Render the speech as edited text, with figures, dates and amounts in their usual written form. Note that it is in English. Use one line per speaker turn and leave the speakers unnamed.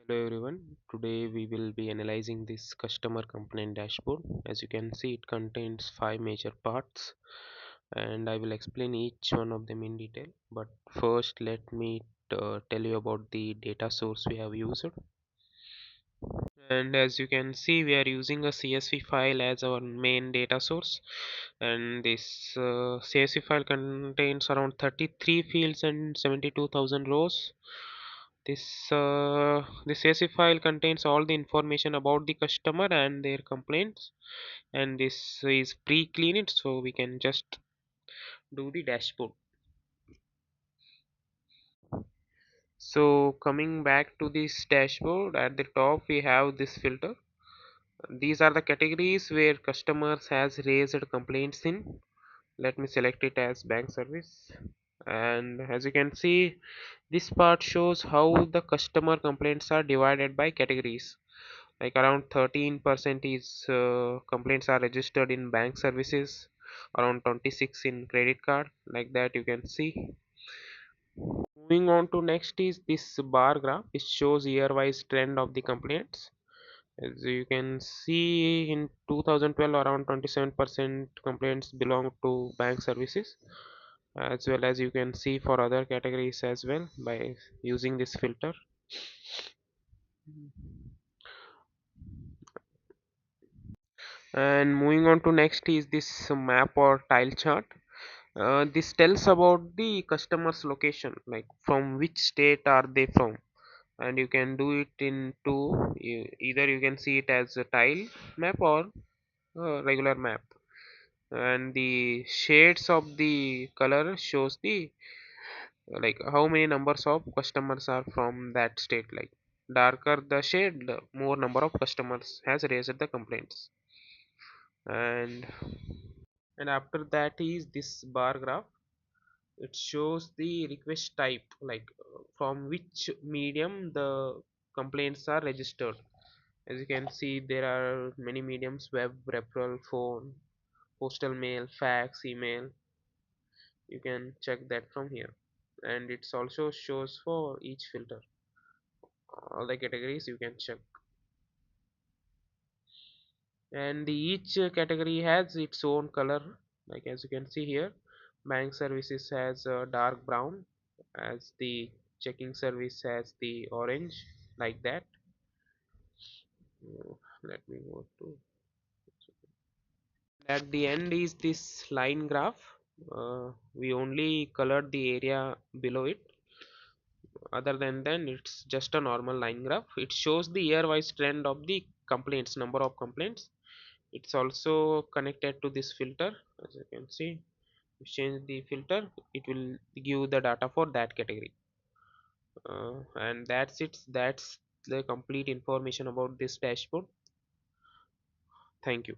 Hello everyone. Today we will be analyzing this customer complaint dashboard. As you can see, it contains five major parts, and I will explain each one of them in detail. But first, let me tell you about the data source we have used. And as you can see, we are using a CSV file as our main data source, and this CSV file contains around 33 fields and 72,000 rows. This CSV file contains all the information about the customer and their complaints, and this is pre-cleaned, so we can just do the dashboard. So coming back to this dashboard, at the top we have this filter. These are the categories where customers has raised complaints in. Let me select it as bank service, and as you can see, this part shows how the customer complaints are divided by categories. Like around 13% is complaints are registered in bank services, around 26 in credit card, like that you can see. Moving on to next is this bar graph, which shows year wise trend of the complaints. As you can see, in 2012 around 27% complaints belong to bank services, as well as you can see for other categories as well by using this filter. And moving on to next is this map or tile chart. This tells about the customer's location, like from which state are they from, and you can do it in two. Either you can see it as a tile map or a regular map, and the shades of the color shows the like how many numbers of customers are from that state. Like darker the shade, the more number of customers has raised the complaints. And and after that is this bar graph. It shows the request type, like from which medium the complaints are registered. As you can see, there are many mediums: web, referral, phone, postal mail, fax, email. You can check that from here, and it also shows for each filter all the categories you can check. And each category has its own color, like as you can see here. Bank services has dark brown, as the checking service has the orange, like that. Let me go to at the end is this line graph. We only colored the area below it. Other than that, it's just a normal line graph. It shows the year wise trend of the complaints, number of complaints. It's also connected to this filter. As you can see, you change the filter, it will give the data for that category. And that's it. That's the complete information about this dashboard. Thank you.